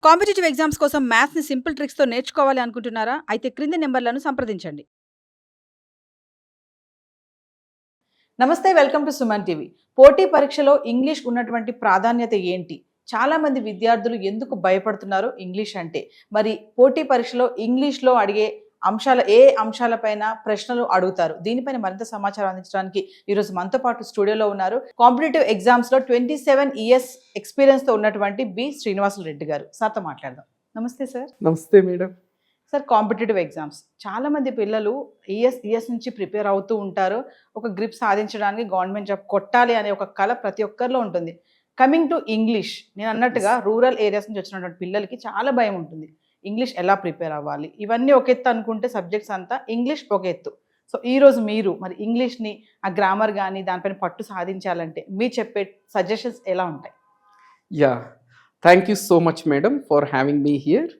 Competitive exams కోసం మ్యాథ్స్‌ని simple ట్రిక్స్‌తో నేర్చుకోవాలి అనుకుంటున్నారా? అయితే క్రింది నంబర్‌లను సంప్రదించండి. నమస్తే, వెల్కమ్ టు సుమన్ టీవీ. పోటీ పరీక్షలో ఇంగ్లీష్ ఉన్నటువంటి ప్రాధాన్యత ఏంటి? చాలామంది విద్యార్థులు ఎందుకు భయపడుతున్నారు ఇంగ్లీష్ అంటే? మరి పోటీ పరీక్షలో ఇంగ్లీష్‌లో అడిగే అంశాలపైన ప్రశ్నలు అడుగుతారు? దీనిపైన మరింత సమాచారం అందించడానికి ఈరోజు మనతో పాటు స్టూడియోలో ఉన్నారు. కాంపిటీటివ్ ఎగ్జామ్స్‌లో 27 ఇయర్స్ ఎక్స్‌పీరియన్స్‌తో ఉన్నటువంటి బి. శ్రీనివాసులు రెడ్డి గారు. సార్‌తో మాట్లాడదాం. నమస్తే సార్. నమస్తే మేడం. సార్, కాంపిటేటివ్ ఎగ్జామ్స్ చాలామంది పిల్లలు ఇయర్స్ నుంచి ప్రిపేర్ అవుతూ ఉంటారు. ఒక గ్రిప్ సాధించడానికి గవర్నమెంట్ జాబ్ కొట్టాలి అనే ఒక కళ ప్రతి ఒక్కరిలో ఉంటుంది. కమింగ్ టు ఇంగ్లీష్, నేను అన్నట్టుగా రూరల్ ఏరియాస్ నుంచి వచ్చినటువంటి పిల్లలకి చాలా భయం ఉంటుంది. ఇంగ్లీష్ ఎలా ప్రిపేర్ అవ్వాలి, ఇవన్నీ ఒక ఎత్తు అనుకుంటే సబ్జెక్ట్స్ అంతా ఇంగ్లీష్ ఒక ఎత్తు. సో ఈరోజు మీరు మరి ఇంగ్లీష్ని ఆ గ్రామర్ కానీ దానిపైన పట్టు సాధించాలంటే మీరు చెప్పే సజెషన్స్ ఎలా ఉంటాయి? Yeah, thank you so much madam for having me here.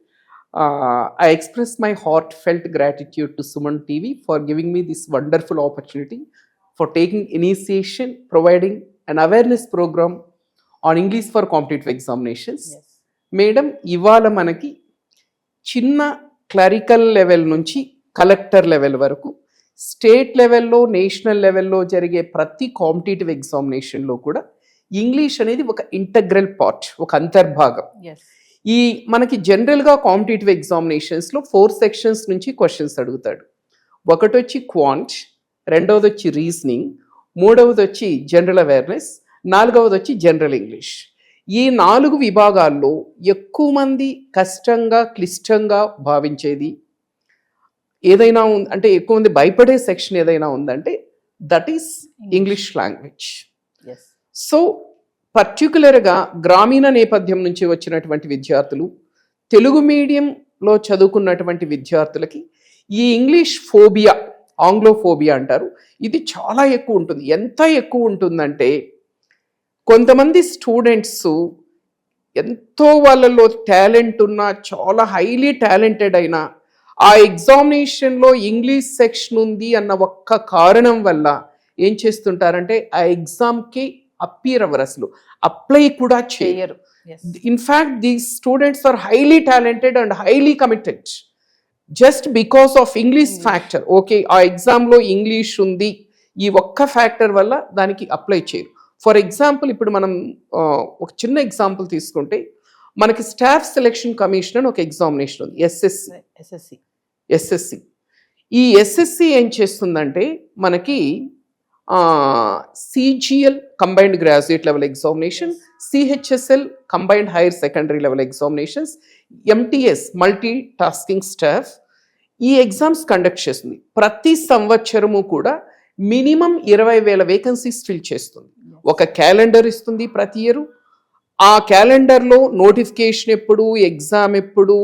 I express my heartfelt gratitude to Suman TV for giving me this wonderful opportunity for taking initiation, providing an awareness program on English for competitive examinations. Yes. Madam, ఇవాళ మనకి చిన్న clerical level నుంచి collector level వరకు state లెవెల్లో, national లెవెల్లో జరిగే ప్రతి competitive ఎగ్జామినేషన్లో కూడా ఇంగ్లీష్ అనేది ఒక ఇంటగ్రల్ పార్ట్, ఒక అంతర్భాగం. ఈ మనకి జనరల్గా కాంపిటేటివ్ ఎగ్జామినేషన్స్లో 4 సెక్షన్స్ నుంచి క్వశ్చన్స్ అడుగుతాడు. ఒకటి వచ్చి క్వాంట్, రెండవది వచ్చి రీజనింగ్, మూడవది వచ్చి జనరల్ అవేర్నెస్, నాలుగవది వచ్చి జనరల్ ఇంగ్లీష్. ఈ 4 విభాగాల్లో ఎక్కువ మంది కష్టంగా, క్లిష్టంగా భావించేది ఏదైనా అంటే ఎక్కువ మంది భయపడే సెక్షన్ ఏదైనా ఉందంటే that is English language. So పర్టికులర్గా గ్రామీణ నేపథ్యం నుంచి వచ్చినటువంటి విద్యార్థులు, తెలుగు మీడియంలో చదువుకున్నటువంటి విద్యార్థులకి ఈ ఇంగ్లీష్ ఫోబియా, ఆంగ్లోఫోబియా అంటారు, ఇది చాలా ఎక్కువ ఉంటుంది. ఎంత ఎక్కువ ఉంటుందంటే కొంతమంది స్టూడెంట్స్ ఎంతో వాళ్ళలో టాలెంట్ ఉన్నా, చాలా హైలీ టాలెంటెడ్ అయినా ఆ ఎగ్జామినేషన్లో ఇంగ్లీష్ సెక్షన్ ఉంది అన్న ఒక్క కారణం వల్ల ఏం చేస్తుంటారంటే ఆ ఎగ్జామ్కి అప్పీర్ అవ్వరు, అసలు అప్లై కూడా చేయరు. In fact these students are highly talented and highly committed just because of English factor. Okay, ఆ ఎగ్జామ్లో ఇంగ్లీష్ ఉంది, ఈ ఒక్క ఫ్యాక్టర్ వల్ల దానికి అప్లై చేయరు. ఫర్ ఎగ్జాంపుల్, ఇప్పుడు మనం ఒక చిన్న ఎగ్జాంపుల్ తీసుకుంటే మనకి స్టాఫ్ సెలెక్షన్ కమిషన్ అని ఒక ఎగ్జామినేషన్ ఉంది, ఎస్ఎస్సి. ఈ ఎస్ఎస్సి ఏం చేస్తుందంటే మనకి CGL combined graduate level examination, CHSL combined higher secondary level examinations, MTS multi tasking staff, ఈ ఎగ్జామ్స్ కండక్ట్ చేస్తుంది. ప్రతి సంవత్సరము కూడా మినిమం 20,000 వేకెన్సీస్ ఫిల్ చేస్తుంది. ఒక క్యాలెండర్ ఇస్తుంది ప్రతి ఇయర్. ఆ క్యాలెండర్లో నోటిఫికేషన్ ఎప్పుడు, ఎగ్జామ్ ఎప్పుడు,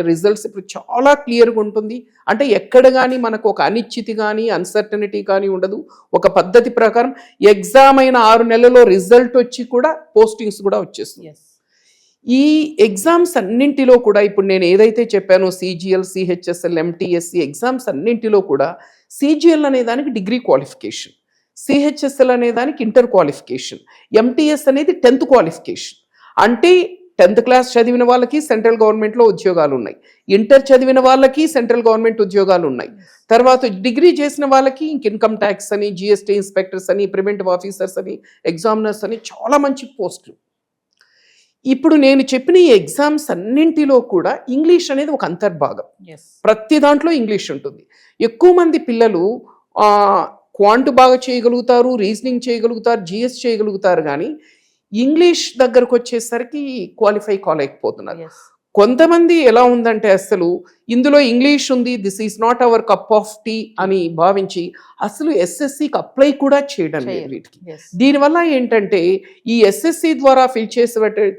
రిజల్ట్స్ ఎప్పుడు చాలా క్లియర్గా ఉంటుంది. అంటే ఎక్కడ కానీ మనకు ఒక అనిశ్చితి కానీ, అన్సర్టనిటీ కానీ ఉండదు. ఒక పద్ధతి ప్రకారం ఎగ్జామ్ అయిన 6 నెలల్లో రిజల్ట్ వచ్చి కూడా పోస్టింగ్స్ కూడా వచ్చేస్తుంది. ఈ ఎగ్జామ్స్ అన్నింటిలో కూడా ఇప్పుడు నేను ఏదైతే చెప్పానో CGL, CHSL, MTS ఎగ్జామ్స్ అన్నింటిలో కూడా CGL అనే దానికి డిగ్రీ క్వాలిఫికేషన్, CHSL అనే దానికి ఇంటర్ క్వాలిఫికేషన్, MTS అనేది 10th క్వాలిఫికేషన్. అంటే 10th క్లాస్ చదివిన వాళ్ళకి సెంట్రల్ గవర్నమెంట్లో ఉద్యోగాలు ఉన్నాయి, ఇంటర్ చదివిన వాళ్ళకి సెంట్రల్ గవర్నమెంట్ ఉద్యోగాలు ఉన్నాయి, తర్వాత డిగ్రీ చేసిన వాళ్ళకి ఇన్కమ్ ట్యాక్స్ అని, GST ఇన్స్పెక్టర్స్ అని, ప్రివెంటివ్ ఆఫీసర్స్ అని, ఎగ్జామినర్స్ అని చాలా మంచి పోస్టులు. ఇప్పుడు నేను చెప్పిన ఈ ఎగ్జామ్స్ అన్నింటిలో కూడా ఇంగ్లీష్ అనేది ఒక అంతర్భాగం. ప్రతి దాంట్లో ఇంగ్లీష్ ఉంటుంది. ఎక్కువ మంది పిల్లలు క్వాంట్ బాగా చేయగలుగుతారు, రీజనింగ్ చేయగలుగుతారు, GS చేయగలుగుతారు, కానీ ఇంగ్లీష్ దగ్గరకు వచ్చేసరికి క్వాలిఫై కాలేకపోతున్నారు. కొంతమంది ఎలా ఉందంటే అసలు ఇందులో ఇంగ్లీష్ ఉంది, this is not our cup of tea అని భావించి అసలు SSCకి అప్లై కూడా చేయడం లేదు వీటికి. దీనివల్ల ఏంటంటే ఈ SSC ద్వారా ఫిల్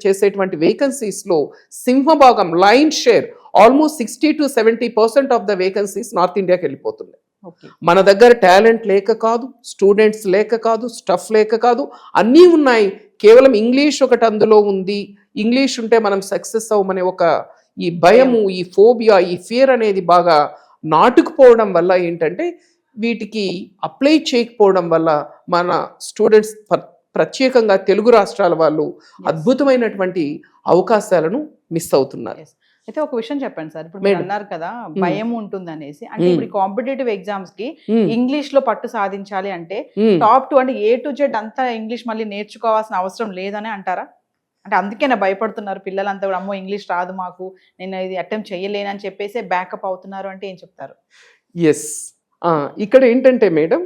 చేసేటువంటి వేకెన్సీస్లో సింహభాగం, lion share, almost 60 to 70% of the vacancies north ఇండియాకి వెళ్ళిపోతున్నాయి. మన దగ్గర టాలెంట్ లేక కాదు, స్టూడెంట్స్ లేక కాదు, స్టఫ్ లేక కాదు, అన్నీ ఉన్నాయి. కేవలం ఇంగ్లీష్ ఒకటి అందులో ఉంది, ఇంగ్లీష్ ఉంటే మనం సక్సెస్ అవ్వమనే ఒక ఈ భయము, ఈ ఫోబియా, ఈ ఫియర్ అనేది బాగా నాటుకుపోవడం వల్ల ఏంటంటే వీటికి అప్లై చేయకపోవడం వల్ల మన స్టూడెంట్స్ ప్రత్యేకంగా తెలుగు రాష్ట్రాల వాళ్ళు అద్భుతమైనటువంటి అవకాశాలను మిస్ అవుతున్నారు. అయితే ఒక విషయం చెప్పండి సార్, ఇప్పుడు మీరు అన్నారు కదా భయం ఉంటుంది అనేసి, అంటే ఇప్పుడు కాంపిటేటివ్ ఎగ్జామ్స్ కి ఇంగ్లీష్ లో పట్టు సాధించాలి అంటే టాప్ 2 అంటే A to Z అంతా ఇంగ్లీష్ మళ్ళీ నేర్చుకోవాల్సిన అవసరం లేదని అంటారా? అంటే అందుకేనా భయపడుతున్నారు పిల్లలంతా కూడా, అమ్మో ఇంగ్లీష్ రాదు మాకు, నేను ఇది అటెంప్ట్ చేయలేనని చెప్పేసి బ్యాకప్ అవుతున్నారు అంటే ఏం చెప్తారు? ఎస్, ఇక్కడ ఏంటంటే మేడం,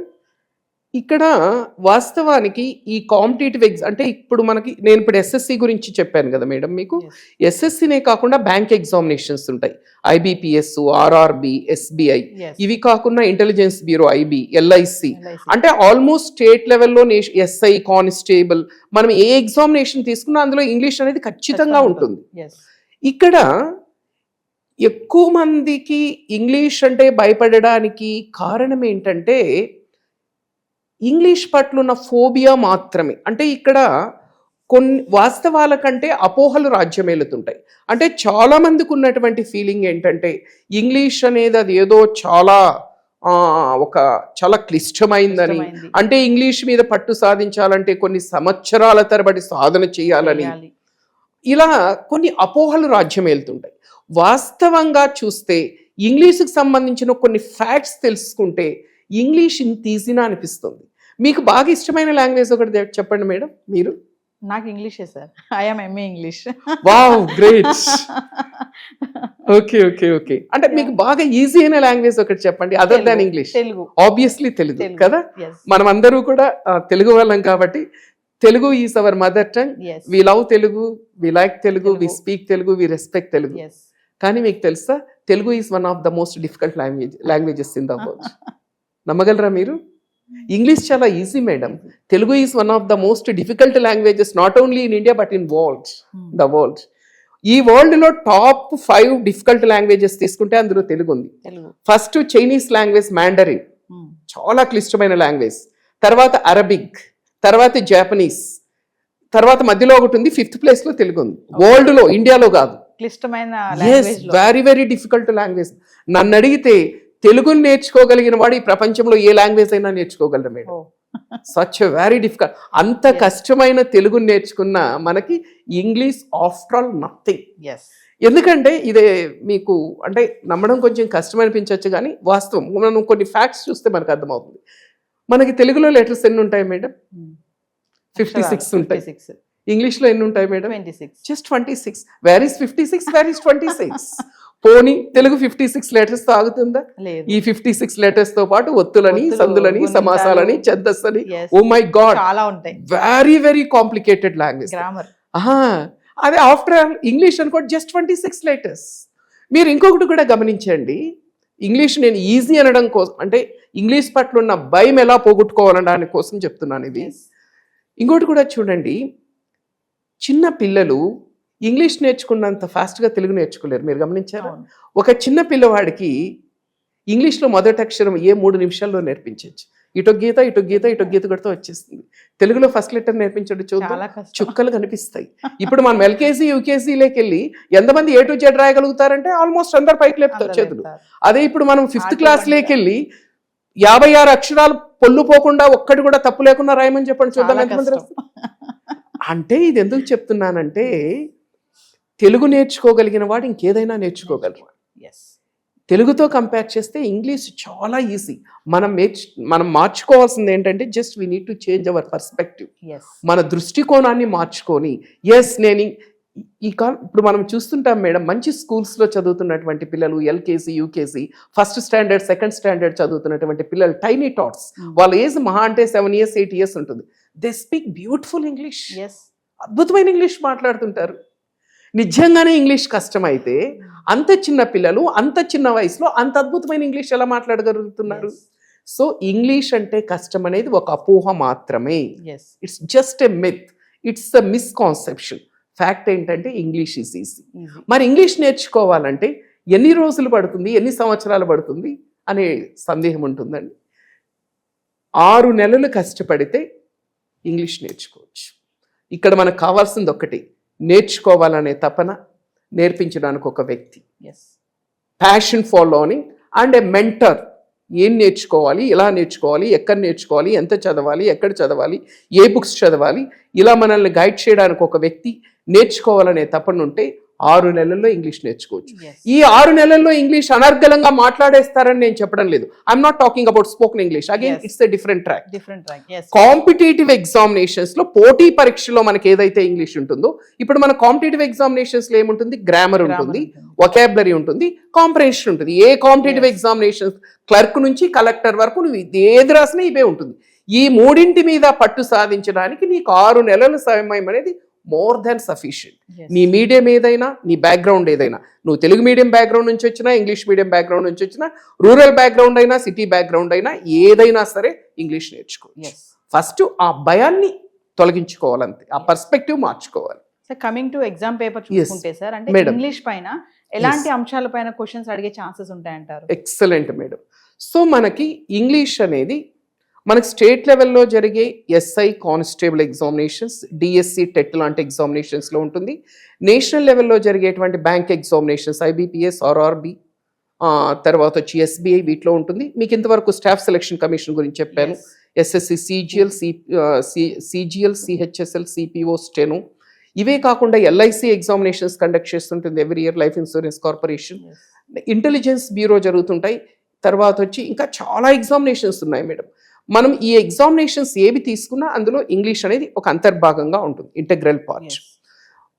ఇక్కడ వాస్తవానికి ఈ కాంపిటేటివ్ అంటే ఇప్పుడు నేను ఇప్పుడు ఎస్ఎస్సి గురించి చెప్పాను కదా మేడం మీకు. ఎస్ఎస్సినే కాకుండా బ్యాంక్ ఎగ్జామినేషన్స్ ఉంటాయి, IBPS, RRB, SBI, ఇవి కాకుండా ఇంటెలిజెన్స్ బ్యూరో, IB, LIC, అంటే ఆల్మోస్ట్ స్టేట్ లెవెల్లో SI, కానిస్టేబుల్, మనం ఏ ఎగ్జామినేషన్ తీసుకున్నా అందులో ఇంగ్లీష్ అనేది ఖచ్చితంగా ఉంటుంది. ఇక్కడ ఎక్కువ మందికి ఇంగ్లీష్ అంటే భయపడడానికి కారణం ఏంటంటే ఇంగ్లీష్ పట్ల ఉన్న ఫోబియా మాత్రమే. అంటే ఇక్కడ కొన్ని వాస్తవాల కంటే అపోహలు రాజ్యమేలుతుంటాయి. అంటే చాలా మందికి ఉన్నటువంటి ఫీలింగ్ ఏంటంటే ఇంగ్లీష్ అనేది అది ఏదో చాలా చాలా క్లిష్టమైందని, అంటే ఇంగ్లీష్ మీద పట్టు సాధించాలంటే కొన్ని సంవత్సరాల తరబడి సాధన చేయాలని, ఇలా కొన్ని అపోహలు రాజ్యమేలుతుంటాయి. వాస్తవంగా చూస్తే ఇంగ్లీష్కి సంబంధించిన కొన్ని ఫ్యాక్ట్స్ తెలుసుకుంటే ఇంగ్లీష్ ఇంత ఈజీనా అనిపిస్తుంది. మీకు బాగా ఇష్టమైన లాంగ్వేజ్ ఒకటి చెప్పండి మేడం. మీరు? నాకు ఇంగ్లీషే sir, I'm MA English. Wow, great. Okay okay okay, అంటే మీకు బాగా ఈజీ అయిన లాంగ్వేజ్ ఒకటి చెప్పండి other than English. Telugu. Obviously Telugu కదా, మనం అందరూ కూడా తెలుగు వాళ్ళం కాబట్టి Telugu is our mother tongue. We love Telugu, we like Telugu, we speak Telugu, we respect Telugu. కానీ మీకు తెలుసా, Telugu is one of the most difficult languages in the world. నమ్మగలరా మీరు? ఇంగ్లీష్ చాలా easy madam. Telugu is one of the most difficult languages not only in India but in the world. ఈ world లో top 5 difficult languages తీసుకుంటే అందులో తెలుగు ఉంది. First Chinese language Mandarin, చాలా క్లిష్టమైన లాంగ్వేజ్. తర్వాత అరబిక్, తర్వాత జాపనీస్, తర్వాత మధ్యలో ఒకటి ఉంది, 5th ప్లేస్ లో తెలుగు ఉంది. వరల్డ్ లో, ఇండియాలో కాదు. క్లిష్టమైన వెరీ వెరీ డిఫికల్ట్ లాంగ్వేజ్. నన్ను అడిగితే తెలుగుని నేర్చుకోగలిగిన వాడు ఈ ప్రపంచంలో ఏ లాంగ్వేజ్ అయినా నేర్చుకోగలరు మేడం. Such very difficult. అంత కష్టమైన తెలుగుని నేర్చుకున్న మనకి ఇంగ్లీష్ ఆఫ్టర్ ఆల్ నథింగ్. ఎందుకంటే ఇదే మీకు అంటే నమ్మడం కొంచెం కష్టం అనిపించవచ్చు, కానీ వాస్తవం మనం కొన్ని ఫ్యాక్ట్స్ చూస్తే మనకు అర్థమవుతుంది. మనకి తెలుగులో లెటర్స్ ఎన్ని ఉంటాయి మేడం? 56 ఉంటాయి. ఇంగ్లీష్లో ఎన్ని ఉంటాయి madam? 26. Just 26. Where is 56, where is 26? పోనీ తెలుగు 56 లెటర్స్ తో ఆగుతుందా? ఈ 56 లెటర్స్ తో పాటు ఒత్తులని, సందులని, సమాసాలని, ఛందస్సుని, ఓ మై గాడ్, చాలా ఉంటాయి. Very very complicated language. అదే ఆఫ్టర్ ఆల్ ఇంగ్లీష్ అనుకోండి, జస్ట్ 26 లెటర్స్. మీరు ఇంకొకటి కూడా గమనించండి, ఇంగ్లీష్ నేను ఈజీ అనడం కోసం, అంటే ఇంగ్లీష్ పట్ల ఉన్న భయం ఎలా పోగొట్టుకోవాలనడానికి కోసం చెప్తున్నాను ఇది. ఇంకోటి కూడా చూడండి, చిన్న పిల్లలు ఇంగ్లీష్ నేర్చుకున్నంత ఫాస్ట్గా తెలుగు నేర్చుకోలేరు. మీరు గమనించారా? ఒక చిన్న పిల్లవాడికి ఇంగ్లీష్లో మొదటి అక్షరం 3 నిమిషాల్లో నేర్పించవచ్చు. ఇటొక గీత, ఇటొక గీత, ఇటొక గీత కొడితే వచ్చేస్తుంది. తెలుగులో ఫస్ట్ లెటర్ నేర్పించడం చూద్దాం, చుక్కలు కనిపిస్తాయి. ఇప్పుడు మనం LKG, UKGలోకి వెళ్ళి ఎంతమంది A to Z రాయగలుగుతారంటే ఆల్మోస్ట్ అందరు పైకి లేపుతారు చేతులు. అదే ఇప్పుడు మనం 5th క్లాస్లోకి వెళ్ళి 56 అక్షరాలు పొల్లు పోకుండా ఒక్కటి కూడా తప్పు లేకుండా రాయమని చెప్పండి చూద్దాం ఎంతమంది రాస్తారు. అంటే ఇది ఎందుకు చెప్తున్నానంటే తెలుగు నేర్చుకోగలిగిన వాడు ఇంకేదైనా నేర్చుకోగలరు. తెలుగుతో కంపేర్ చేస్తే ఇంగ్లీష్ చాలా ఈజీ. మనం మార్చుకోవాల్సింది ఏంటంటే just we need to change our perspective. మన దృష్టికోణాన్ని మార్చుకొని నేను ఇప్పుడు మనం చూస్తుంటాం మేడం, మంచి స్కూల్స్లో చదువుతున్నటువంటి పిల్లలు, LKG, UKG, first standard, second standard చదువుతున్నటువంటి పిల్లలు, టైనీ టాట్స్, వాళ్ళ ఏజ్ మహా అంటే 7 years 8 years ఉంటుంది. దే స్పీక్ బ్యూటిఫుల్ ఇంగ్లీష్, అద్భుతమైన ఇంగ్లీష్ మాట్లాడుతుంటారు. నిజంగానే ఇంగ్లీష్ కష్టమైతే అంత చిన్న పిల్లలు అంత చిన్న వయసులో అంత అద్భుతమైన ఇంగ్లీష్ ఎలా మాట్లాడగలుగుతున్నారు? సో ఇంగ్లీష్ అంటే కష్టం అనేది ఒక అపోహ మాత్రమే. It's just a myth, it's a misconception. Fact ఏంటంటే ఇంగ్లీష్ ఈజ్ ఈజీ. మరి ఇంగ్లీష్ నేర్చుకోవాలంటే ఎన్ని రోజులు పడుతుంది, ఎన్ని సంవత్సరాలు పడుతుంది అనే సందేహం ఉంటుందండి. 6 నెలలు కష్టపడితే ఇంగ్లీష్ నేర్చుకోవచ్చు. ఇక్కడ మనకు కావాల్సింది ఒకటి, నేర్చుకోవాలనే తపన, నేర్పించడానికి ఒక వ్యక్తి, passion for learning and a mentor ఏం నేర్చుకోవాలి, ఎలా నేర్చుకోవాలి, ఎక్కడ నేర్చుకోవాలి, ఎంత చదవాలి, ఎక్కడ చదవాలి, ఏ బుక్స్ చదవాలి, ఇలా మనల్ని గైడ్ చేయడానికి ఒక వ్యక్తి నేర్చుకోవాలనే తపన ఉంటే 6 నెలల్లో ఇంగ్లీష్ నేర్చుకోవచ్చు. ఈ 6 నెలల్లో ఇంగ్లీష్ అనర్గళంగా మాట్లాడేస్తారని నేను చెప్పడం లేదు. I'm not talking about spoken English, again it's a different track. Competitive examinations లో, పోటీ పరీక్షలో మనకి ఏదైతే ఇంగ్లీష్ ఉంటుందో, ఇప్పుడు మన కాంపిటేటివ్ ఎగ్జామినేషన్స్ లో ఏముంటుంది, గ్రామర్ ఉంటుంది, వొకాబులరీ ఉంటుంది, కాంప్రహెన్షన్ ఉంటుంది. ఏ కాంపిటేటివ్ ఎగ్జామినేషన్స్ క్లర్క్ నుంచి కలెక్టర్ వరకు నువ్వు ఏది రాసినా ఇవే ఉంటుంది. ఈ మూడింటి మీద పట్టు సాధించడానికి నీకు 6 నెలల సమయం అనేది మోర్ దాన్ సఫిషియంట్. నీ మీడియం ఏదైనా, నీ బ్యాక్గ్రౌండ్ ఏదైనా, నువ్వు తెలుగు మీడియం బ్యాక్గ్రౌండ్ నుంచి వచ్చినా, ఇంగ్లీష్ మీడియం బ్యాక్గ్రౌండ్ నుంచి వచ్చినా, రూరల్ బ్యాక్గ్రౌండ్ అయినా, సిటీ బ్యాక్గ్రౌండ్ అయినా, ఏదైనా సరే ఇంగ్లీష్ నేర్చుకోవచ్చు. ఫస్ట్ ఆ భయాన్ని తొలగించుకోవాలంతే, ఆ పర్స్పెక్టివ్ మార్చుకోవాలి. Sir, coming to exam paper చూసుకుంటే సార్, అంటే ఇంగ్లీష్ పైన ఎలాంటి అంశాల పైన క్వశ్చన్స్ అడిగే ఛాన్సెస్ ఉంటాయంటారు? Excellent madam. సో మనకి ఇంగ్లీష్ అనేది మనకి స్టేట్ లెవెల్లో జరిగే SI constable examinations, DSC TET లాంటి ఎగ్జామినేషన్స్లో ఉంటుంది. నేషనల్ లెవెల్లో జరిగేటువంటి బ్యాంక్ ఎగ్జామినేషన్స్, ఐబిపిఎస్, ఆర్ఆర్బి, తర్వాత వచ్చి ఎస్బీఐ, వీటిలో ఉంటుంది. మీకు ఇంతవరకు స్టాఫ్ సెలక్షన్ కమిషన్ గురించి చెప్పాను. SSC, CGL, CHSL, CPO, steno. ఇవే కాకుండా ఎల్ఐసి ఎగ్జామినేషన్స్ కండక్ట్ చేస్తుంటుంది every year, life insurance corporation, intelligence bureau జరుగుతుంటాయి. తర్వాత వచ్చి ఇంకా చాలా ఎగ్జామినేషన్స్ ఉన్నాయి మేడం. మనం ఈ ఎగ్జామినేషన్స్ ఏవి తీసుకున్నా అందులో ఇంగ్లీష్ అనేది ఒక అంతర్భాగంగా ఉంటుంది, ఇంటెగ్రల్ పార్ట్.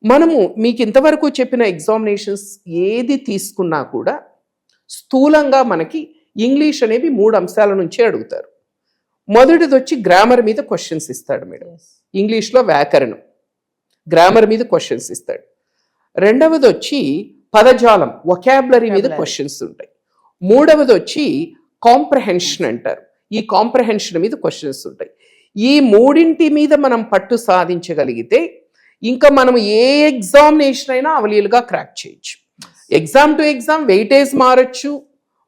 మనము మీకు ఇంతవరకు చెప్పిన ఎగ్జామినేషన్స్ ఏది తీసుకున్నా కూడా స్థూలంగా మనకి ఇంగ్లీష్ అనేవి 3 అంశాల నుంచే అడుగుతారు. మొదటిది వచ్చి గ్రామర్ మీద క్వశ్చన్స్ ఇస్తాడు మేడం. ఇంగ్లీష్లో వ్యాకరణం, గ్రామర్ మీద క్వశ్చన్స్ ఇస్తాడు. రెండవది వచ్చి పదజాలం, వొకాబులరీ మీద క్వశ్చన్స్ ఉంటాయి. మూడవది వచ్చి కాంప్రహెన్షన్ అంటారు. ఈ కాంప్రహెన్షన్ మీద క్వశ్చన్స్ ఉంటాయి. ఈ మూడింటి మీద మనం పట్టు సాధించగలిగితే ఇంకా మనం ఏ ఎగ్జామినేషన్ అయినా అవలీలుగా క్రాక్ చేయొచ్చు. ఎగ్జామ్ టు ఎగ్జామ్ వెయిటేజ్ మారచ్చు,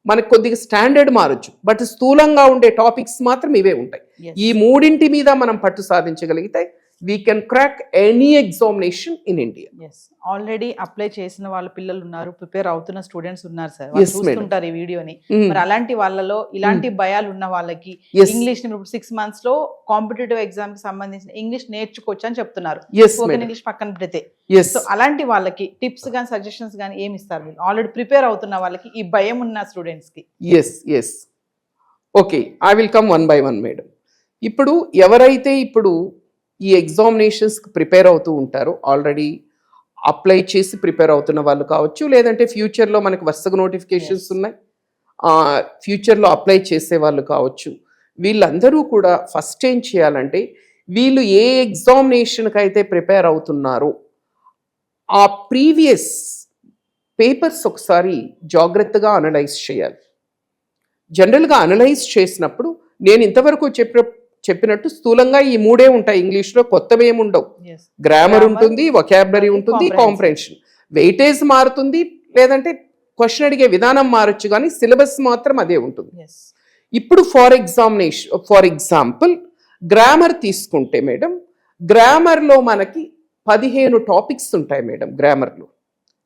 మనకు కొద్దిగా స్టాండర్డ్ మారచ్చు, బట్ స్థూలంగా ఉండే టాపిక్స్ మాత్రం ఇవే ఉంటాయి. ఈ మూడింటి మీద మనం పట్టు సాధించగలిగితే we can crack any examination in India. Yes, already apply చేసిన వాళ్ళ పిల్లలు ఉన్నారు, ప్రిపేర్ అవుతున్న స్టూడెంట్స్ ఉన్నారు సార్, వాళ్ళు చూస్తుంటారు ఈ వీడియోని. మరి అలాంటి వాళ్ళలో ఇలాంటి భయాలు ఉన్న వాళ్ళకి ఇంగ్లీష్ ని ఇప్పుడు 6 months లో కాంపిటేటివ్ ఎగ్జామ్ కి సంబంధించిన ఇంగ్లీష్ నేర్చుకోవచ్చు అని చెప్తున్నారు. స్పోకెన్ ఇంగ్లీష్ పక్కన పెడితే, సో అలాంటి వాళ్ళకి టిప్స్ గానీ సజెషన్స్ గానీ ఏమి ఇస్తారు? మీరు ఆల్రెడీ ప్రిపేర్ అవుతున్న వాళ్ళకి, ఈ భయం ఉన్న స్టూడెంట్స్ కి. Yes okay, I will come one by one madam. ఇప్పుడు ఎవరైతే ఇప్పుడు ఈ ఎగ్జామినేషన్స్కి ప్రిపేర్ అవుతూ ఉంటారో, ఆల్రెడీ అప్లై చేసి ప్రిపేర్ అవుతున్న వాళ్ళు కావచ్చు, లేదంటే ఫ్యూచర్లో మనకు వరుసగా నోటిఫికేషన్స్ ఉన్నాయి, ఫ్యూచర్లో అప్లై చేసే వాళ్ళు కావచ్చు, వీళ్ళందరూ కూడా ఫస్ట్ ఏం చేయాలంటే, వీళ్ళు ఏ ఎగ్జామినేషన్కి అయితే ప్రిపేర్ అవుతున్నారో ఆ ప్రీవియస్ పేపర్స్ ఒకసారి జాగ్రత్తగా అనలైజ్ చేయాలి. జనరల్గా అనలైజ్ చేసినప్పుడు నేను ఇంతవరకు చెప్పినట్టు స్థూలంగా ఈ 3 ఉంటాయి ఇంగ్లీష్లో, కొత్తవి ఏమి ఉండవు. గ్రామర్ ఉంటుంది, వొకాబులరీ ఉంటుంది, కాంప్రహెన్షన్. వెయిటేజ్ మారుతుంది, లేదంటే క్వశ్చన్ అడిగే విధానం మారచ్చు, కానీ సిలబస్ మాత్రం అదే ఉంటుంది. ఇప్పుడు ఫర్ ఎగ్జాంపుల్ గ్రామర్ తీసుకుంటే మేడం, గ్రామర్లో మనకి 15 టాపిక్స్ ఉంటాయి మేడం.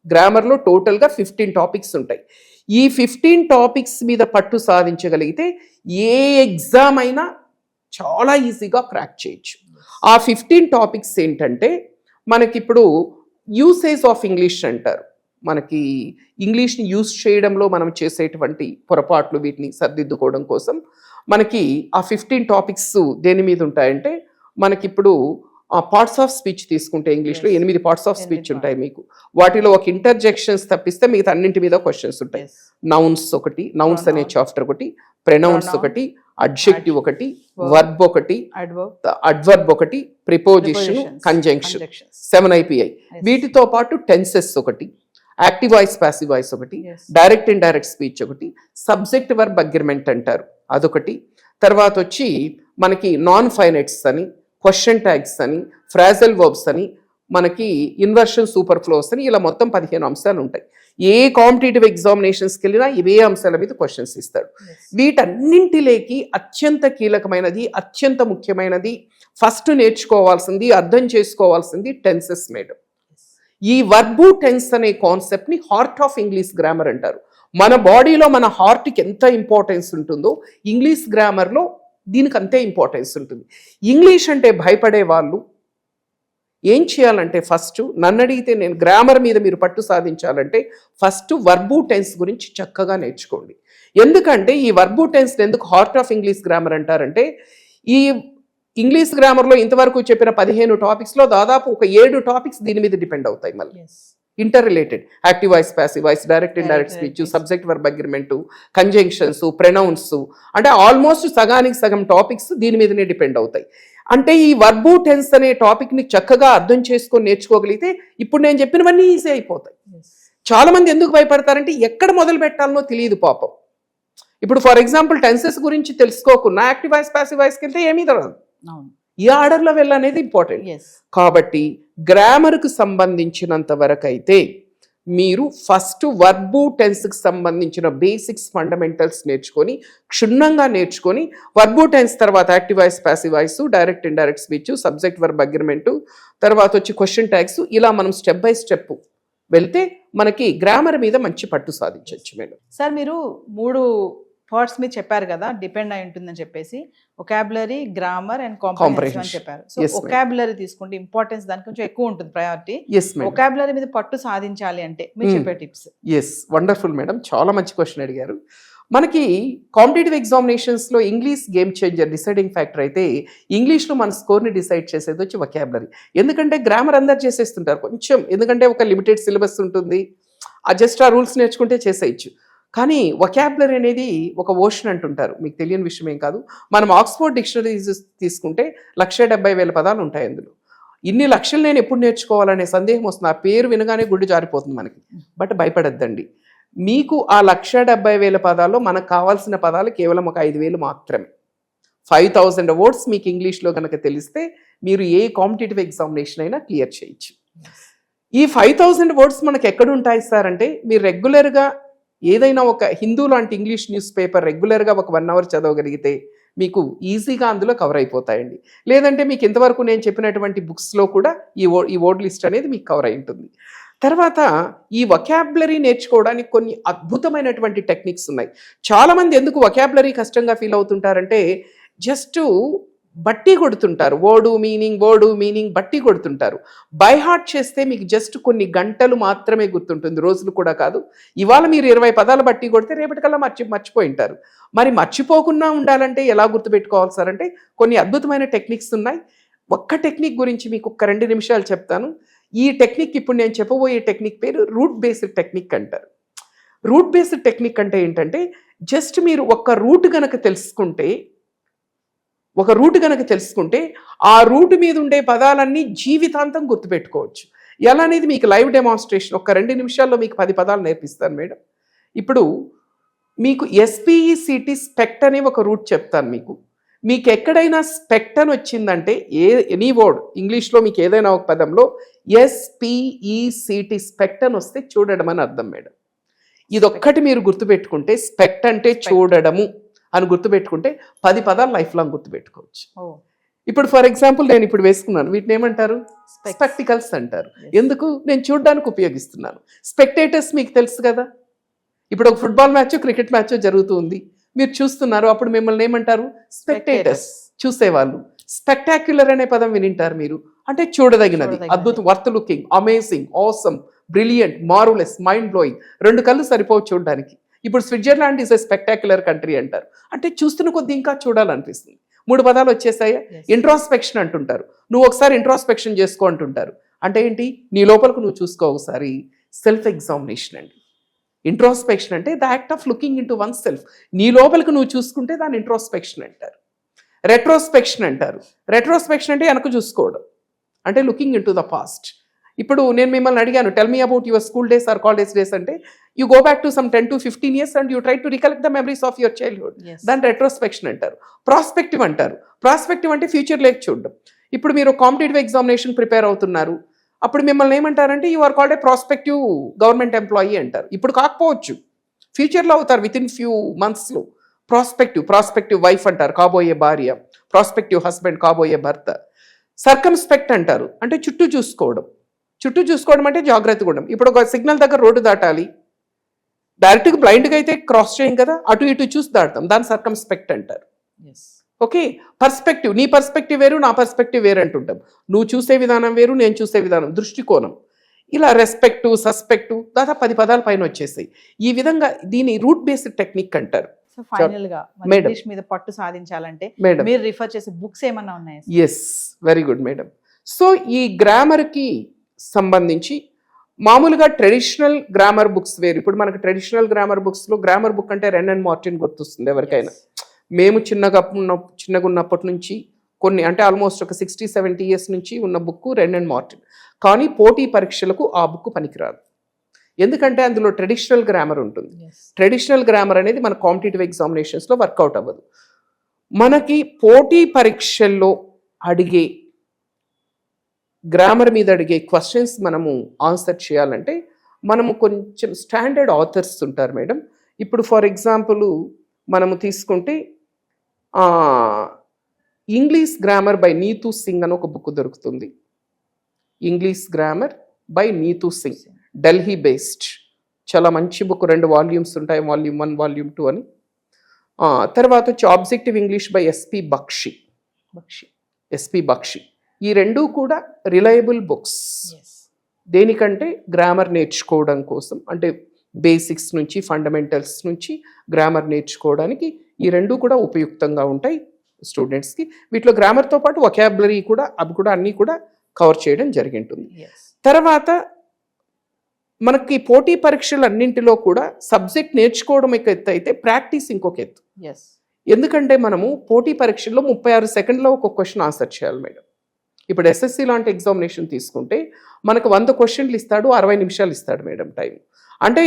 గ్రామర్లో టోటల్గా 15 టాపిక్స్ ఉంటాయి. ఈ 15 టాపిక్స్ మీద పట్టు సాధించగలిగితే ఏ ఎగ్జామ్ అయినా చాలా ఈజీగా క్రాక్ చేయొచ్చు. ఆ 15 టాపిక్స్ ఏంటంటే, మనకిప్పుడు యూసేజ్ ఆఫ్ ఇంగ్లీష్ అంటారు. మనకి ఇంగ్లీష్ని యూజ్ చేయడంలో మనం చేసేటువంటి పొరపాట్లు, వీటిని సర్దిద్దుకోవడం కోసం మనకి ఆ 15 టాపిక్స్ దేని మీద ఉంటాయంటే, మనకిప్పుడు పార్ట్స్ ఆఫ్ స్పీచ్ తీసుకుంటే ఇంగ్లీష్లో 8 పార్ట్స్ ఆఫ్ స్పీచ్ ఉంటాయి మీకు. వాటిలో ఒక ఇంటర్జెక్షన్స్ తప్పిస్తే మిగతా అన్నింటి మీద క్వశ్చన్స్ ఉంటాయి. నౌన్స్ ఒకటి, నౌన్స్ అనే చాప్టర్ ఒకటి, ప్రొనౌన్స్ ఒకటి, అడ్జెక్టివ్ ఒకటి, వర్బ్ ఒకటి, అడ్వర్బ్ ఒకటి, ప్రిపోజిషన్, కంజంక్షన్, 7 IPI. వీటితో పాటు టెన్సెస్ ఒకటి, యాక్టివ్ వాయిస్, ప్యాసివ్ వాయిస్ ఒకటి, డైరెక్ట్ అండ్ డైరెక్ట్ స్పీచ్ ఒకటి, సబ్జెక్ట్ వర్బ్ అగ్రిమెంట్ అంటారు అదొకటి. తర్వాత వచ్చి మనకి నాన్ ఫైనైట్స్ అని, క్వశ్చన్ ట్యాగ్స్ అని, ఫ్రాజల్ వర్బ్స్ అని, మనకి ఇన్వర్షన్, సూపర్ ఫ్లోస్ అని, ఇలా మొత్తం 15 అంశాలు ఉంటాయి. ఏ కాంపిటేటివ్ ఎగ్జామినేషన్స్కి వెళ్ళినా ఇవే అంశాల మీద క్వశ్చన్స్ ఇస్తాడు. వీటన్నింటిలోకి అత్యంత కీలకమైనది, అత్యంత ముఖ్యమైనది, ఫస్ట్ నేర్చుకోవాల్సింది, అర్థం చేసుకోవాల్సింది టెన్సెస్ మేడం. ఈ వర్బు టెన్స్ అనే కాన్సెప్ట్ని హార్ట్ ఆఫ్ ఇంగ్లీష్ గ్రామర్ అంటారు. మన బాడీలో మన హార్ట్కి ఎంత ఇంపార్టెన్స్ ఉంటుందో ఇంగ్లీష్ గ్రామర్లో దీనికి అంతే ఇంపార్టెన్స్ ఉంటుంది. ఇంగ్లీష్ అంటే భయపడే వాళ్ళు ఏం చేయాలంటే ఫస్ట్ నన్ను అడిగితే నేను గ్రామర్ మీద మీరు పట్టు సాధించాలంటే ఫస్ట్ వర్బు టెన్స్ గురించి చక్కగా నేర్చుకోండి. ఎందుకంటే ఈ వర్బు టెన్స్ ఎందుకు హార్ట్ ఆఫ్ ఇంగ్లీష్ గ్రామర్ అంటారంటే ఈ ఇంగ్లీష్ గ్రామర్లో ఇంతవరకు చెప్పిన 15 టాపిక్స్లో దాదాపు ఒక 7 టాపిక్స్ దీని మీద డిపెండ్ అవుతాయి. మళ్ళీ interrelated active voice, passive voice, direct indirect speech, subject verb agreement, conjunctions, pronouns, అంటే ఆల్మోస్ట్ సగానికి సగం టాపిక్స్ దీని మీదనే డిపెండ్ అవుతాయి. అంటే ఈ వర్బు టెన్స్ అనే టాపిక్ని చక్కగా అర్థం చేసుకొని నేర్చుకోగలిగితే ఇప్పుడు నేను చెప్పినవన్నీ ఈజీ అయిపోతాయి. చాలా మంది ఎందుకు భయపడతారంటే ఎక్కడ మొదలు పెట్టాలనో తెలియదు పాపం. ఇప్పుడు ఫర్ ఎగ్జాంపుల్ టెన్సెస్ గురించి తెలుసుకోకుండా యాక్టివ్ వాయిస్, ప్యాసివ్ వాయిస్కి వెళ్తే ఏమీ రాదు. ఈ ఆర్డర్లో వెళ్ళనేది ఇంపార్టెంట్. కాబట్టి గ్రామర్కు సంబంధించినంత వరకు అయితే మీరు ఫస్ట్ వర్బు టెన్స్కి సంబంధించిన బేసిక్స్ ఫండమెంటల్స్ నేర్చుకొని క్షుణ్ణంగా నేర్చుకొని వర్బు టెన్స్ తర్వాత active voice, passive voice, direct indirect speech, subject verb agreement, తర్వాత వచ్చి క్వశ్చన్ ట్యాగ్స్, ఇలా మనం స్టెప్ బై స్టెప్ వెళ్తే మనకి గ్రామర్ మీద మంచి పట్టు సాధించవచ్చు. మేడం సార్ మీరు 3 థాట్స్ మీద చెప్పారు కదా, డిపెండ్ అయి ఉంటుందని చెప్పేసి, ఒకాబులరీ, గ్రామర్ అండ్ కాంప్రహెన్షన్ అని చెప్పారు. సో ఒకాబులరీ తీసుకుంటే ఇంపార్టెన్స్ దానికి కొంచెం ఎక్కువ ఉంటుంది, ప్రయారిటీ. ఒకాబులరీ మీద పట్టు సాధించాలి అంటే మీరు చెప్పే టిప్స్. వండర్ఫుల్ మేడం, చాలా మంచి క్వశ్చన్ అడిగారు. మనకి కాంపిటేటివ్ ఎగ్జామినేషన్స్లో English game changer, deciding factor అయితే ఇంగ్లీష్లో మన స్కోర్ని డిసైడ్ చేసేది వచ్చి వొకాబులరీ. ఎందుకంటే గ్రామర్ అందరు చేసేస్తుంటారు కొంచెం, ఎందుకంటే ఒక లిమిటెడ్ సిలబస్ ఉంటుంది, జస్ట్ ఆ రూల్స్ నేర్చుకుంటే చేసేయచ్చు. కానీ వొకాబులరీ అనేది ఒక ఓషన్ అంటుంటారు, మీకు తెలియని విషయం ఏం కాదు. మనం ఆక్స్ఫోర్డ్ డిక్షనరీ తీసుకుంటే 170,000 పదాలు ఉంటాయి అందులో. ఇన్ని లక్షలు నేను ఎప్పుడు నేర్చుకోవాలనే సందేహం వస్తుంది, ఆ పేరు వినగానే గుండె జారిపోతుంది మనకి. బట్ భయపడద్దండి, మీకు ఆ 170,000 పదాల్లో మనకు కావాల్సిన పదాలు కేవలం ఒక 5,000 మాత్రమే. 5,000 వర్డ్స్ మీకు ఇంగ్లీష్లో కనుక తెలిస్తే మీరు ఏ కాంపిటేటివ్ ఎగ్జామినేషన్ అయినా క్లియర్ చేయొచ్చు. ఈ 5,000 వర్డ్స్ మనకు ఎక్కడ ఉంటాయి సార్ అంటే, మీరు రెగ్యులర్గా ఏదైనా ఒక హిందూ లాంటి ఇంగ్లీష్ న్యూస్ పేపర్ రెగ్యులర్గా ఒక 1 అవర్ చదవగలిగితే మీకు ఈజీగా అందులో కవర్ అయిపోతాయండి. లేదంటే మీకు ఇంతవరకు నేను చెప్పినటువంటి బుక్స్లో కూడా ఈ వర్డ్ లిస్ట్ అనేది మీకు కవర్ అయి ఉంటుంది. తర్వాత ఈ వొకాబులరీ నేర్చుకోవడానికి కొన్ని అద్భుతమైనటువంటి టెక్నిక్స్ ఉన్నాయి. చాలామంది ఎందుకు వొకాబులరీ కష్టంగా ఫీల్ అవుతుంటారంటే జస్ట్ బట్టి కొడుతుంటారు, వర్డు మీనింగ్ బట్టి కొడుతుంటారు. బై హార్ట్ చేస్తే మీకు జస్ట్ కొన్ని గంటలు మాత్రమే గుర్తుంటుంది, రోజులు కూడా కాదు. ఇవాళ మీరు 20 పదాలు బట్టి కొడితే రేపటికల్లా మర్చిపోయి ఉంటారు. మరి మర్చిపోకుండా ఉండాలంటే ఎలా గుర్తుపెట్టుకోవాలి సార్ అంటే కొన్ని అద్భుతమైన టెక్నిక్స్ ఉన్నాయి. ఒక్క టెక్నిక్ గురించి మీకు ఒక 2 నిమిషాలు చెప్తాను. ఈ టెక్నిక్, ఇప్పుడు నేను చెప్పబోయే టెక్నిక్ పేరు రూట్ బేస్డ్ టెక్నిక్ అంటారు. రూట్ బేస్డ్ టెక్నిక్ అంటే ఏంటంటే జస్ట్ మీరు ఒక రూట్ గనక తెలుసుకుంటే ఆ రూట్ మీద ఉండే పదాలన్నీ జీవితాంతం గుర్తుపెట్టుకోవచ్చు. ఎలా అనేది మీకు లైవ్ డెమాన్స్ట్రేషన్ ఒక 2 నిమిషాల్లో మీకు 10 పదాలు నేర్పిస్తాను మేడం. ఇప్పుడు మీకు SPECT స్పెక్ట్ అనే ఒక రూట్ చెప్తాను. మీకు ఎక్కడైనా స్పెక్ట్ అని వచ్చిందంటే ఎనీ వర్డ్ ఇంగ్లీష్లో మీకు ఏదైనా ఒక పదంలో SPECT స్పెక్ట్ అని వస్తే చూడడం అని అర్థం మేడం. ఇదొక్కటి మీరు గుర్తుపెట్టుకుంటే, స్పెక్ట్ అంటే చూడడము అని గుర్తుపెట్టుకుంటే 10 పదాలు లైఫ్ లాంగ్ గుర్తుపెట్టుకోవచ్చు. ఇప్పుడు ఫర్ ఎగ్జాంపుల్ నేను ఇప్పుడు వేసుకున్నాను, వీటిని ఏమంటారు? స్పెక్టికల్స్ అంటారు. ఎందుకు? నేను చూడడానికి ఉపయోగిస్తున్నాను. స్పెక్టేటర్స్ మీకు తెలుసు కదా, ఇప్పుడు ఒక ఫుట్బాల్ మ్యాచ్, క్రికెట్ మ్యాచ్ జరుగుతుంది, మీరు చూస్తున్నారు, అప్పుడు మిమ్మల్ని ఏమంటారు? స్పెక్టేటర్స్, చూసేవాళ్ళు. స్పెక్టాక్యులర్ అనే పదం వినింటారు మీరు, అంటే చూడదగినది, అద్భుతం, worth looking, amazing, awesome, brilliant, marvellous, mind blowing. 2 కళ్ళు సరిపోవు చూడడానికి. ఇప్పుడు Switzerland is a spectacular country అంటారు, అంటే చూస్తున్న కొద్ది ఇంకా చూడాలనిపిస్తుంది. 3 పదాలు వచ్చేసాయా? ఇంట్రాస్పెక్షన్ అంటుంటారు, నువ్వు ఒకసారి ఇంట్రాస్పెక్షన్ చేసుకో అంటుంటారు. అంటే ఏంటి? నీ లోపలకు నువ్వు చూసుకో ఒకసారి. సెల్ఫ్ ఎగ్జామినేషన్ అండి ఇంట్రాస్పెక్షన్ అంటే, the act of looking in to one self. నీ లోపలికి నువ్వు చూసుకుంటే దాన్ని ఇంట్రాస్పెక్షన్ అంటారు. రెట్రోస్పెక్షన్ అంటారు. రెట్రోస్పెక్షన్ అంటే వెనక చూసుకోవడం, అంటే looking into the past. ఇప్పుడు నేను మిమ్మల్ని అడిగాను, tell me about your school days or college days అంటే, you go back to some 10 to 15 years and you try to recollect the memories of your childhood. దాన్ని retrospection అంటారు. Prospective అంటారు. Prospective అంటే future లేక్ చూడడం. ఇప్పుడు మీరు కాంపిటేటివ్ ఎగ్జామినేషన్ ప్రిపేర్ అవుతున్నారు, అప్పుడు మిమ్మల్ని ఏమంటారంటే you are called a prospective government employee అంటారు. ఇప్పుడు కాకపోవచ్చు, ఫ్యూచర్లో అవుతారు, విత్ ఇన్ ఫ్యూ మంత్స్లో. ప్రాస్పెక్టివ్ వైఫ్ అంటారు, కాబోయే భార్య. ప్రాస్పెక్టివ్ హస్బెండ్, కాబోయే భర్త. సర్కమ్స్పెక్ట్ అంటారు, అంటే చుట్టూ చూసుకోవడం అంటే జాగ్రత్తగా ఉండడం. ఇప్పుడు ఒక సిగ్నల్ దగ్గర రోడ్డు దాటాలి, డైరెక్ట్గా బ్లైండ్గా అయితే క్రాస్ చేయం కదా, అటు ఇటు చూసి దాడతాం, దాన్ని సర్కమ్స్పెక్ట్ అంటారు. ఓకే, పర్స్పెక్టివ్, నీ పర్స్పెక్టివ్ వేరు నా పర్స్పెక్టివ్ వేరు అంటుంటాం. నువ్వు చూసే విధానం వేరు, నేను చూసే విధానం, దృష్టికోణం. ఇలా రెస్పెక్టు, సస్పెక్టు, దాదాపు 10 పదాల పైన వచ్చేసాయి. ఈ విధంగా దీని రూట్ బేస్డ్ టెక్నిక్ అంటారు. సో ఫైనల్ గా మరి మేడం. ఇంగ్లీష్ మీద పట్టు సాధించాలంటే మేడం, మీరు రిఫర్ చేసే బుక్స్ ఏమన్నా ఉన్నాయా? Yes, very good madam. So ఈ గ్రామర్కి సంబంధించి మామూలుగా ట్రెడిషనల్ గ్రామర్ బుక్స్ వేరు. ఇప్పుడు మనకు ట్రెడిషనల్ గ్రామర్ బుక్స్లో గ్రామర్ బుక్ అంటే రెన్ అండ్ మార్టిన్ గుర్తొస్తుంది ఎవరికైనా. మేము చిన్నగా ఉన్నప్పటి నుంచి కొన్ని అంటే ఆల్మోస్ట్ ఒక 60-70 ఇయర్స్ నుంచి ఉన్న బుక్ రెన్ అండ్ మార్టిన్. కానీ పోటీ పరీక్షలకు ఆ బుక్ పనికిరాదు, ఎందుకంటే అందులో ట్రెడిషనల్ గ్రామర్ ఉంటుంది. ట్రెడిషనల్ గ్రామర్ అనేది మన కాంపిటేటివ్ ఎగ్జామినేషన్స్లో వర్కౌట్ అవ్వదు. మనకి పోటీ పరీక్షల్లో అడిగే గ్రామర్ మీద అడిగే క్వశ్చన్స్ మనము ఆన్సర్ చేయాలంటే మనము కొంచెం స్టాండర్డ్ ఆథర్స్ ఉంటారు మేడం. ఇప్పుడు ఫర్ ఎగ్జాంపుల్ మనము తీసుకుంటే English grammar by Neetu Singh అని ఒక బుక్ దొరుకుతుంది. English grammar by Neetu Singh, Delhi based, చాలా మంచి బుక్. 2 వాల్యూమ్స్ ఉంటాయి, వాల్యూమ్ 1, వాల్యూమ్ 2 అని. తర్వాత వచ్చి objective English by SP Bakshi. ఈ 2 కూడా రిలయబుల్ బుక్స్. దేనికంటే గ్రామర్ నేర్చుకోవడం కోసం, అంటే బేసిక్స్ నుంచి ఫండమెంటల్స్ నుంచి గ్రామర్ నేర్చుకోవడానికి ఈ 2 కూడా ఉపయుక్తంగా ఉంటాయి స్టూడెంట్స్కి. వీటిలో గ్రామర్తో పాటు వొకాబులరీ కూడా, అవి కూడా అన్నీ కూడా కవర్ చేయడం జరిగింటుంది. తర్వాత మనకి పోటీ పరీక్షలు అన్నింటిలో కూడా సబ్జెక్ట్ నేర్చుకోవడం ఒక ఎత్తు అయితే ప్రాక్టీస్ ఇంకొక ఎత్తు. ఎందుకంటే మనము పోటీ పరీక్షల్లో 36 సెకండ్లో ఒక క్వశ్చన్ ఆన్సర్ చేయాలి మేడం. ఇప్పుడు ఎస్ఎస్సి లాంటి ఎగ్జామినేషన్ తీసుకుంటే మనకు 100 క్వశ్చన్లు ఇస్తాడు, 60 నిమిషాలు ఇస్తాడు మేడం టైం. అంటే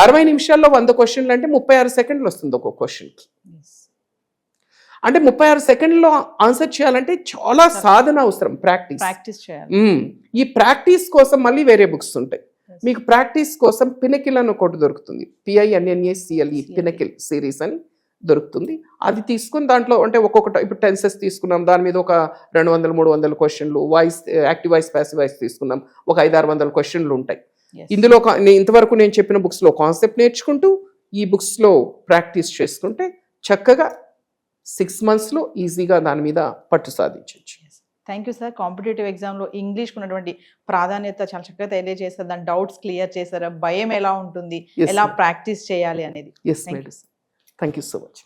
60 నిమిషాల్లో 100 క్వశ్చన్లు అంటే 36 సెకండ్లు వస్తుంది ఒక్కొక్క క్వశ్చన్కి. అంటే 36 సెకండ్లో ఆన్సర్ చేయాలంటే చాలా సాధన అవసరం, ప్రాక్టీస్ చేయాలి. ఈ ప్రాక్టీస్ కోసం మళ్ళీ వేరే బుక్స్ ఉంటాయి. మీకు ప్రాక్టీస్ కోసం పినకిల్ అని ఒకటి దొరుకుతుంది, PINNACLE, పినకిల్ సిరీస్ అని దొరుకుతుంది. అది తీసుకుని దాంట్లో అంటే ఒక్కొక్కటి, ఇప్పుడు టెన్సెస్ తీసుకున్నాం, దాని మీద ఒక 200-300 క్వశ్చన్లు, voice, active voice, passive voice తీసుకున్నాం, ఒక 500-600 క్వశ్చన్లు ఉంటాయి. ఇందులో ఇంతవరకు నేను చెప్పిన బుక్స్లో కాన్సెప్ట్ నేర్చుకుంటూ ఈ బుక్స్లో ప్రాక్టీస్ చేసుకుంటే చక్కగా 6 monthsలో ఈజీగా దాని మీద పట్టు సాధించవచ్చు. Thank you sir. కాంపిటేటివ్ ఎగ్జామ్లో ఇంగ్లీష్కి ఉన్నటువంటి ప్రాధాన్యత చాలా చక్కగా తెలియజేస్తారు, దాని డౌట్స్ క్లియర్ చేశారు, భయం ఎలా ఉంటుంది, ఎలా ప్రాక్టీస్ చేయాలి అనేది. Yes madam, thank you so much.